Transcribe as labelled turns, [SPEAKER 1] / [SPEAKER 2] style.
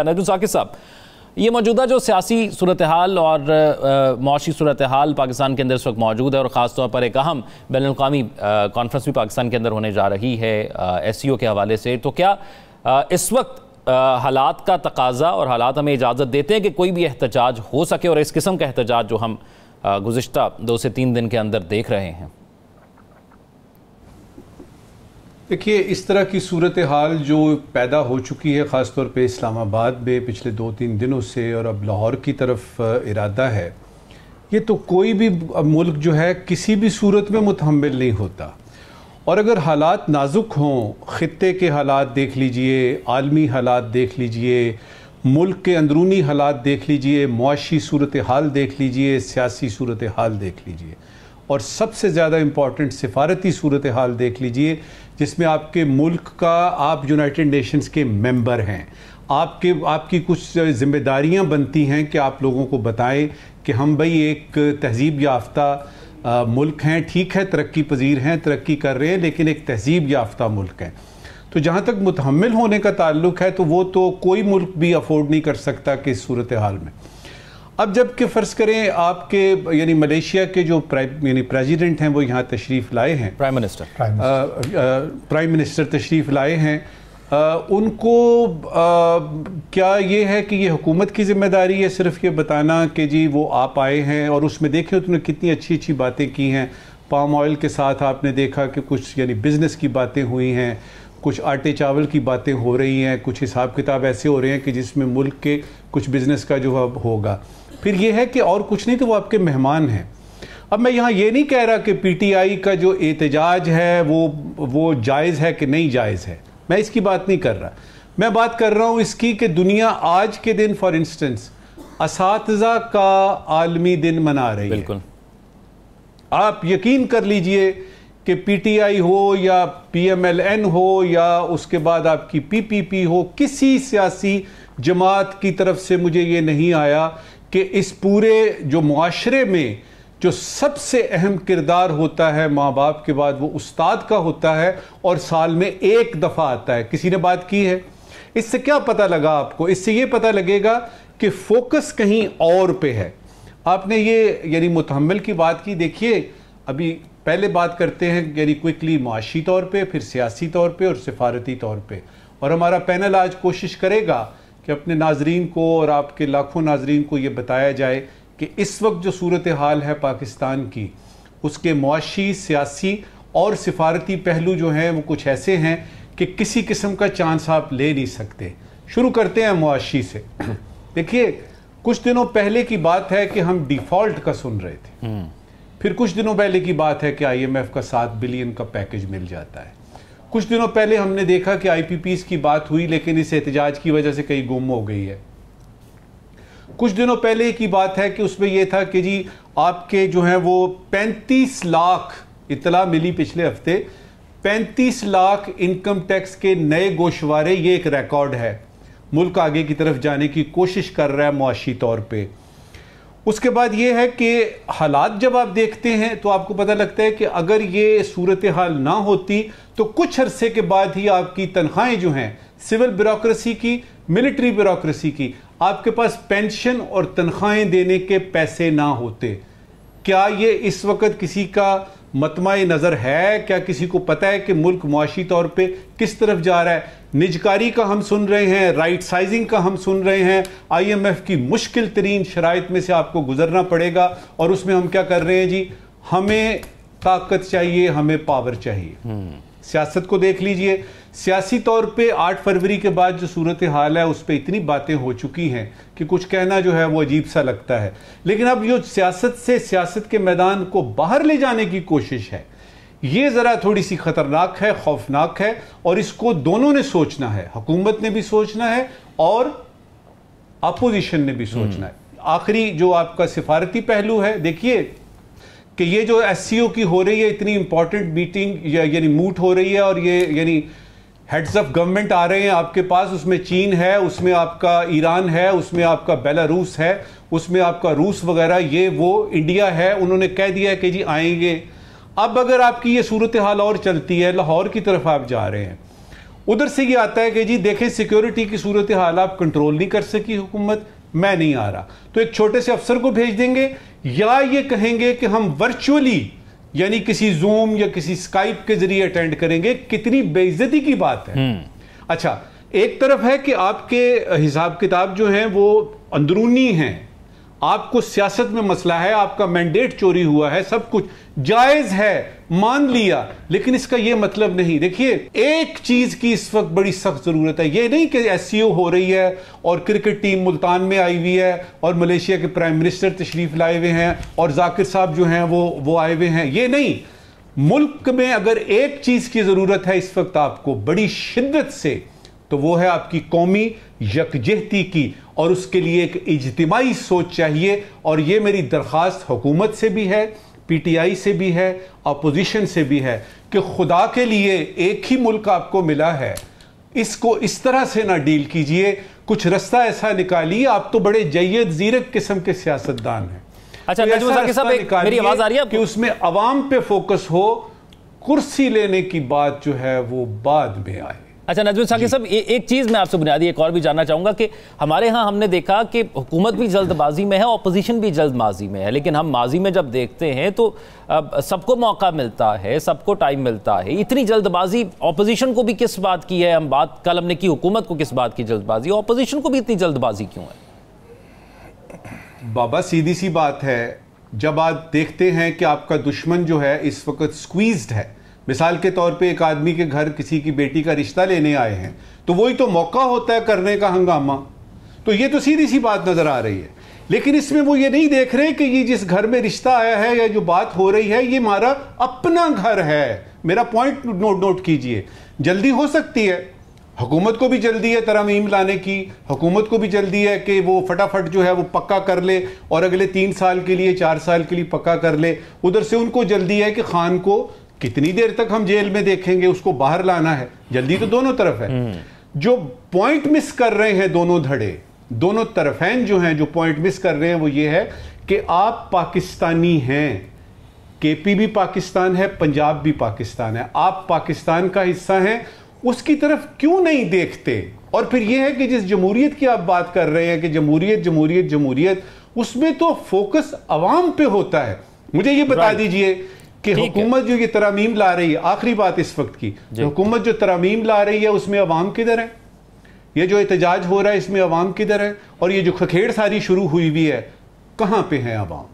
[SPEAKER 1] नजमुल साकिब साहब, ये मौजूदा जो सियासी सूरत हाल और मौशी सूरत हाल पाकिस्तान के अंदर इस वक्त मौजूद है, और ख़ास तौर पर एक अहम बैनुल-अक़वामी कॉन्फ्रेंस भी पाकिस्तान के अंदर होने जा रही है SCO के हवाले से, तो क्या इस वक्त हालात का तकाजा और हालात हमें इजाज़त देते हैं कि कोई भी एहतजाज हो सके, और इस किस्म का एहतजाज जो हम गुज़िश्ता 2 से 3 दिन के अंदर देख रहे हैं?
[SPEAKER 2] देखिए, इस तरह की सूरत हाल जो पैदा हो चुकी है ख़ास तौर पे इस्लामाबाद में पिछले 2-3 दिनों से, और अब लाहौर की तरफ इरादा है, ये तो कोई भी मुल्क जो है किसी भी सूरत में मुतहम्मिल नहीं होता। और अगर हालात नाजुक हों, ख़ित्ते के हालात देख लीजिए, आलमी हालात देख लीजिए, मुल्क के अंदरूनी हालात देख लीजिए, मुआशी सूरत हाल देख लीजिए, सियासी सूरत हाल देख लीजिए, और सबसे ज़्यादा इम्पॉर्टेंट सिफारती सूरत हाल देख लीजिए, जिसमें आपके मुल्क का आप यूनाइटेड नेशंस के मेंबर हैं, आपकी कुछ जिम्मेदारियां बनती हैं कि आप लोगों को बताएं कि हम भाई एक तहजीब याफ्ता मुल्क हैं, ठीक है तरक्की पजीर हैं, तरक्की कर रहे हैं, लेकिन एक तहजीब याफ्ता मुल्क हैं। तो जहाँ तक मुतहम्मिल होने का ताल्लुक है, तो वो तो कोई मुल्क भी अफोर्ड नहीं कर सकता कि इस सूरत हाल में। अब जबकि फ़र्ज़ करें आपके यानी मलेशिया के जो प्रेसिडेंट हैं वो यहाँ तशरीफ़ लाए हैं, प्राइम मिनिस्टर तशरीफ़ लाए हैं, उनको क्या ये है कि ये हुकूमत की ज़िम्मेदारी है सिर्फ ये बताना कि जी वो आप आए हैं, और उसमें देखें उन्होंने कितनी अच्छी अच्छी बातें की हैं। पाम ऑयल के साथ आपने देखा कि कुछ यानी बिज़नेस की बातें हुई हैं, कुछ आटे चावल की बातें हो रही हैं, कुछ हिसाब किताब ऐसे हो रहे हैं कि जिसमें मुल्क के कुछ बिज़नेस का जो होगा। फिर ये है कि और कुछ नहीं तो वो आपके मेहमान हैं। अब मैं यहाँ ये नहीं कह रहा कि PTI का जो एहतजाज है वो जायज़ है कि नहीं जायज़ है, मैं इसकी बात नहीं कर रहा। मैं बात कर रहा हूँ इसकी कि दुनिया आज के दिन फॉर इंस्टेंस असातिज़ा का आलमी दिन मना रही है। बिल्कुल, आप यकीन कर लीजिए कि PTI हो या PMLN हो या उसके बाद आपकी PPP हो, किसी सियासी जमात की तरफ से मुझे ये नहीं आया कि इस पूरे जो मुआशरे में जो सबसे अहम किरदार होता है माँ बाप के बाद, वो उस्ताद का होता है, और साल में एक दफ़ा आता है। किसी ने बात की है, इससे क्या पता लगा आपको? इससे ये पता लगेगा कि फोकस कहीं और पे है। आपने ये यानी मुतहम्मिल की बात की। देखिए, अभी पहले बात करते हैं यानी क्विकली मुआशी तौर पे, फिर सियासी तौर पे और सिफारती तौर पे, और हमारा पैनल आज कोशिश करेगा कि अपने नाजरीन को और आपके लाखों नाजरीन को ये बताया जाए कि इस वक्त जो सूरत हाल है पाकिस्तान की, उसके मुआशी, सियासी और सिफारती पहलू जो हैं वो कुछ ऐसे हैं कि किसी किस्म का चांस आप ले नहीं सकते। शुरू करते हैं मुआशी से। देखिए, कुछ दिनों पहले की बात है कि हम डिफ़ॉल्ट का सुन रहे थे, फिर कुछ दिनों पहले की बात है कि IMF का 7 बिलियन का पैकेज मिल जाता है। कुछ दिनों पहले हमने देखा कि IPPs की बात हुई, लेकिन इस एहतजाज की वजह से कहीं गुम हो गई है। कुछ दिनों पहले की बात है कि उसमें यह था कि जी आपके जो हैं वो 35 लाख, इतला मिली पिछले हफ्ते, 35 लाख इनकम टैक्स के नए गोशवारे, ये एक रिकॉर्ड है। मुल्क आगे की तरफ जाने की कोशिश कर रहा है मुआशी तौर पे। उसके बाद ये है कि हालात जब आप देखते हैं तो आपको पता लगता है कि अगर ये सूरत हाल ना होती तो कुछ अरसे के बाद ही आपकी तनख्वाहें जो हैं सिविल ब्यूरोक्रेसी की, मिलिट्री ब्यूरोक्रेसी की, आपके पास पेंशन और तनख्वाहें देने के पैसे ना होते। क्या ये इस वक्त किसी का मतमाए नज़र है? क्या किसी को पता है कि मुल्क मुआशी तौर पे किस तरफ जा रहा है? निजकारी का हम सुन रहे हैं, राइट साइजिंग का हम सुन रहे हैं, IMF की मुश्किल तरीन शराइत में से आपको गुजरना पड़ेगा, और उसमें हम क्या कर रहे हैं जी, हमें ताकत चाहिए, हमें पावर चाहिए। सियासत को देख लीजिए, सियासी तौर पे 8 फरवरी के बाद जो सूरत हाल है उस पर इतनी बातें हो चुकी हैं कि कुछ कहना जो है वो अजीब सा लगता है। लेकिन अब जो सियासत से सियासत के मैदान को बाहर ले जाने की कोशिश है, ये ज़रा थोड़ी सी ख़तरनाक है, खौफनाक है, और इसको दोनों ने सोचना है। हुकूमत ने भी सोचना है और अपोजिशन ने भी सोचना है। आखिरी जो आपका सिफारती पहलू है, देखिए कि ये जो SCO की हो रही है, इतनी इंपॉर्टेंट मीटिंग यानी मूट हो रही है, और ये यानी हेड्स ऑफ गवर्नमेंट आ रहे हैं आपके पास, उसमें चीन है, उसमें आपका ईरान है, उसमें आपका बेलारूस है, उसमें आपका रूस वगैरह, ये वो इंडिया है। उन्होंने कह दिया है कि जी आएंगे। अब अगर आपकी ये सूरत हाल और चलती है, लाहौर की तरफ आप जा रहे हैं उधर से ये आता है कि जी देखें सिक्योरिटी की सूरत हाल आप कंट्रोल नहीं कर सकी हुकूमत, मैं नहीं आ रहा, तो एक छोटे से अफसर को भेज देंगे, या ये कहेंगे कि हम वर्चुअली यानी किसी जूम या किसी स्काइप के जरिए अटेंड करेंगे। कितनी बेइज्जती की बात है। अच्छा, एक तरफ है कि आपके हिसाब किताब जो हैं वो अंदरूनी हैं, आपको सियासत में मसला है, आपका मैंडेट चोरी हुआ है, सब कुछ जायज है, मान लिया, लेकिन इसका यह मतलब नहीं। देखिए, एक चीज की इस वक्त बड़ी सख्त जरूरत है। यह नहीं कि एससीओ हो रही है और क्रिकेट टीम मुल्तान में आई हुई है और मलेशिया के प्राइम मिनिस्टर तशरीफ लाए हुए हैं और जाकिर साहब जो हैं वो आए हुए हैं। ये नहीं, मुल्क में अगर एक चीज की जरूरत है इस वक्त आपको बड़ी शिद्दत से, तो वो है आपकी कौमी यकजहती की, और उसके लिए एक इज्तिमाई सोच चाहिए। और ये मेरी दरख्वास्त हुकूमत से भी है, पीटीआई से भी है, अपोजिशन से भी है कि खुदा के लिए एक ही मुल्क आपको मिला है, इसको इस तरह से ना डील कीजिए, कुछ रास्ता ऐसा निकालिए। आप तो बड़े जय्यद जीरक किस्म के सियासतदान हैं।
[SPEAKER 1] अच्छा, मेरी आवाज आ रही है
[SPEAKER 2] कि उसमें अवाम पे फोकस हो, कुर्सी लेने की बात जो है वो बाद में आए।
[SPEAKER 1] अच्छा नजमुल साकिब साहब, एक चीज़ मैं आपसे बुनियादी एक और भी जानना चाहूँगा कि हमारे यहाँ हमने देखा कि हुकूमत भी जल्दबाजी में है, ऑपोजिशन भी जल्दबाजी में है, लेकिन हम माजी में जब देखते हैं तो सबको मौका मिलता है, सबको टाइम मिलता है। इतनी जल्दबाजी ऑपोजिशन को भी किस बात की है? हम बात कल हमने की हुकूमत को किस बात की जल्दबाजी, ऑपोजिशन को भी इतनी जल्दबाजी क्यों है?
[SPEAKER 2] बाबा सीधी सी बात है, जब आप देखते हैं कि आपका दुश्मन जो है इस वक्त स्क्वीज्ड है, मिसाल के तौर पे एक आदमी के घर किसी की बेटी का रिश्ता लेने आए हैं, तो वही तो मौका होता है करने का हंगामा। तो ये तो सीधी सी बात नजर आ रही है, लेकिन इसमें वो ये नहीं देख रहे कि ये जिस घर में रिश्ता आया है या जो बात हो रही है ये हमारा अपना घर है। मेरा पॉइंट नोट कीजिए। जल्दी हो सकती है, हुकूमत को भी जल्दी है तरमीम लाने की, हुकूमत को भी जल्दी है कि वो फटाफट जो है वो पक्का कर ले और अगले 3 साल के लिए 4 साल के लिए पक्का कर ले। उधर से उनको जल्दी है कि खान को कितनी देर तक हम जेल में देखेंगे, उसको बाहर लाना है। जल्दी तो दोनों तरफ है। जो पॉइंट मिस कर रहे हैं दोनों धड़े, दोनों तरफैन जो हैं जो पॉइंट मिस कर रहे हैं वो ये है कि आप पाकिस्तानी हैं, केपी भी पाकिस्तान है, पंजाब भी पाकिस्तान है, आप पाकिस्तान का हिस्सा हैं, उसकी तरफ क्यों नहीं देखते? और फिर यह है कि जिस जमहूरियत की आप बात कर रहे हैं कि जमहूरियत जमहूरियत जमहूरियत, उसमें तो फोकस अवाम पे होता है। मुझे ये बता दीजिए कि हुकूमत जो ये तरामीम ला रही है, आखिरी बात इस वक्त की, हुकूमत जो तरामीम ला रही है उसमें अवाम किधर है? ये जो एहतजाज हो रहा है इसमें अवाम किधर है? और ये जो खखेड़ सारी शुरू हुई हुई है, कहां पे है अवाम?